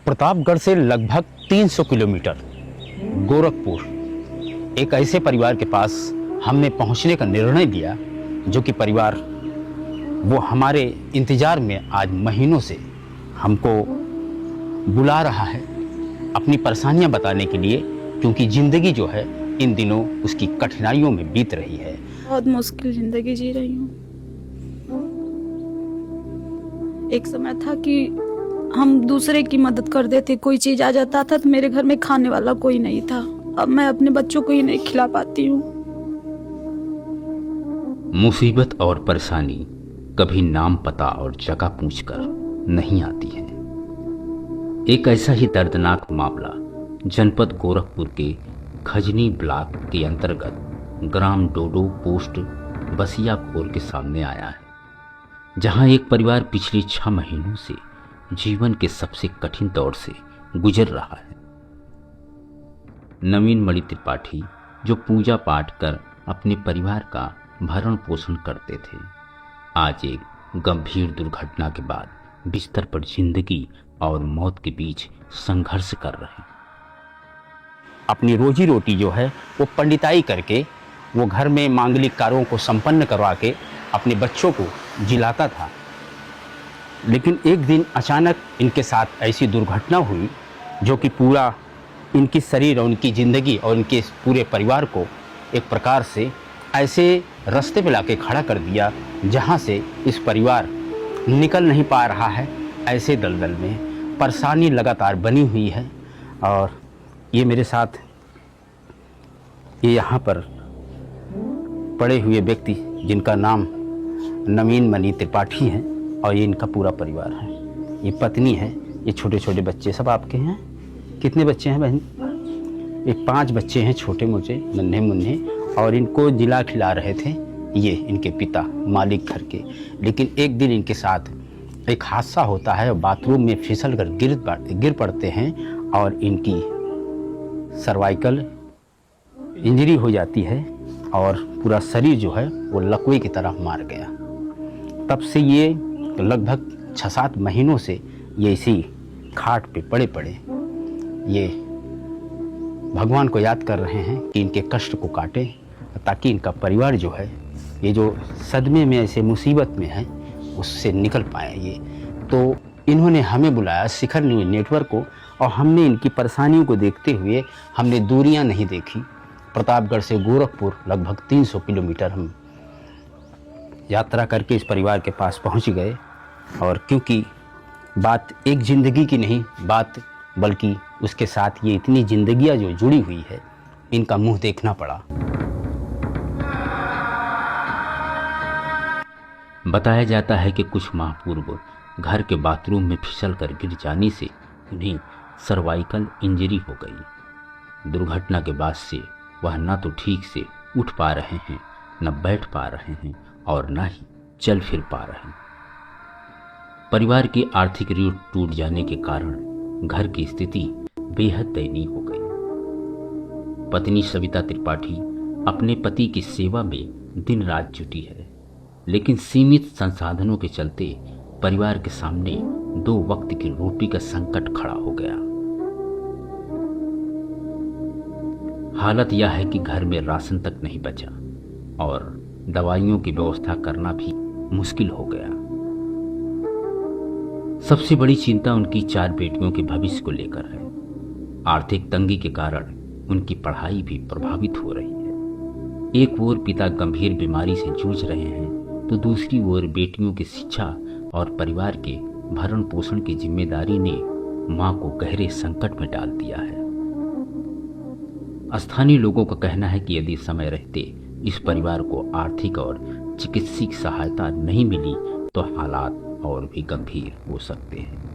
प्रतापगढ़ से लगभग 300 किलोमीटर गोरखपुर एक ऐसे परिवार के पास हमने पहुंचने का निर्णय लिया, जो कि परिवार वो हमारे इंतज़ार में आज महीनों से हमको बुला रहा है अपनी परेशानियां बताने के लिए, क्योंकि ज़िंदगी जो है इन दिनों उसकी कठिनाइयों में बीत रही है। बहुत मुश्किल जिंदगी जी रही हूँ। एक समय था कि हम दूसरे की मदद कर देते, कोई चीज आ जाता था तो मेरे घर में खाने वाला कोई नहीं था। अब मैं अपने बच्चों को ही नहीं खिला पाती हूँ। मुसीबत और परेशानी कभी नाम पता और जगह पूछकर नहीं आती है। एक ऐसा ही दर्दनाक मामला जनपद गोरखपुर के खजनी ब्लॉक के अंतर्गत ग्राम डोडो पोस्ट बसियाखोर के सामने आया है, जहां एक परिवार पिछले 6 महीनों से जीवन के सबसे कठिन दौर से गुजर रहा है। नवीन मणि त्रिपाठी, जो पूजा पाठ कर अपने परिवार का भरण पोषण करते थे, आज एक गंभीर दुर्घटना के बाद बिस्तर पर जिंदगी और मौत के बीच संघर्ष कर रहे हैं। अपनी रोजी रोटी जो है वो पंडिताई करके वो घर में मांगलिक कार्यों को संपन्न करवा के अपने बच्चों को जिलाता था। लेकिन एक दिन अचानक इनके साथ ऐसी दुर्घटना हुई जो कि पूरा इनकी शरीर और उनकी ज़िंदगी और इनके पूरे परिवार को एक प्रकार से ऐसे रास्ते पे लाके खड़ा कर दिया, जहाँ से इस परिवार निकल नहीं पा रहा है। ऐसे दलदल में परेशानी लगातार बनी हुई है। और ये मेरे साथ ये यहाँ पर पड़े हुए व्यक्ति, जिनका नाम नवीन मणि त्रिपाठी है, और ये इनका पूरा परिवार है। ये पत्नी है, ये छोटे छोटे बच्चे सब आपके हैं। कितने बच्चे हैं बहन? एक 5 बच्चे हैं, छोटे मोटे नन्हे मुन्ने, और इनको जिला खिला रहे थे ये इनके पिता मालिक घर के। लेकिन एक दिन इनके साथ एक हादसा होता है, बाथरूम में फिसल कर गिर पड़ते हैं और इनकी सर्वाइकल इंजरी हो जाती है और पूरा शरीर जो है वो लकवे की तरह मार गया। तब से ये लगभग 6-7 महीनों से ये इसी खाट पे पड़े पड़े ये भगवान को याद कर रहे हैं कि इनके कष्ट को काटे, ताकि इनका परिवार जो है ये जो सदमे में ऐसे मुसीबत में है उससे निकल पाए। ये तो इन्होंने हमें बुलाया शिखर न्यूज नेटवर्क को, और हमने इनकी परेशानियों को देखते हुए हमने दूरियां नहीं देखी। प्रतापगढ़ से गोरखपुर लगभग 300 किलोमीटर हम यात्रा करके इस परिवार के पास पहुंच गए। और क्योंकि बात एक ज़िंदगी की नहीं बल्कि उसके साथ ये इतनी जिंदगियां जो जुड़ी हुई है, इनका मुंह देखना पड़ा। बताया जाता है कि कुछ माह पूर्व घर के बाथरूम में फिसल कर गिर जाने से उन्हें सर्वाइकल इंजरी हो गई। दुर्घटना के बाद से वह न तो ठीक से उठ पा रहे हैं, न बैठ पा रहे हैं और न ही चल फिर पा रहे हैं। परिवार की आर्थिक रीढ़ टूट जाने के कारण घर की स्थिति बेहद दयनीय हो गई। पत्नी सविता त्रिपाठी अपने पति की सेवा में दिन रात जुटी है, लेकिन सीमित संसाधनों के चलते परिवार के सामने 2 वक्त की रोटी का संकट खड़ा हो गया। हालत यह है कि घर में राशन तक नहीं बचा और दवाइयों की व्यवस्था करना भी मुश्किल हो गया। सबसे बड़ी चिंता उनकी 4 बेटियों के भविष्य को लेकर है। आर्थिक तंगी के कारण उनकी पढ़ाई भी प्रभावित हो रही है। एक ओर पिता गंभीर बीमारी से जूझ रहे हैं, तो दूसरी ओर बेटियों की शिक्षा और परिवार के भरण पोषण की जिम्मेदारी ने मां को गहरे संकट में डाल दिया है। स्थानीय लोगों का कहना है कि यदि समय रहते इस परिवार को आर्थिक और चिकित्सीय सहायता नहीं मिली तो हालात और भी गंभीर हो सकते हैं।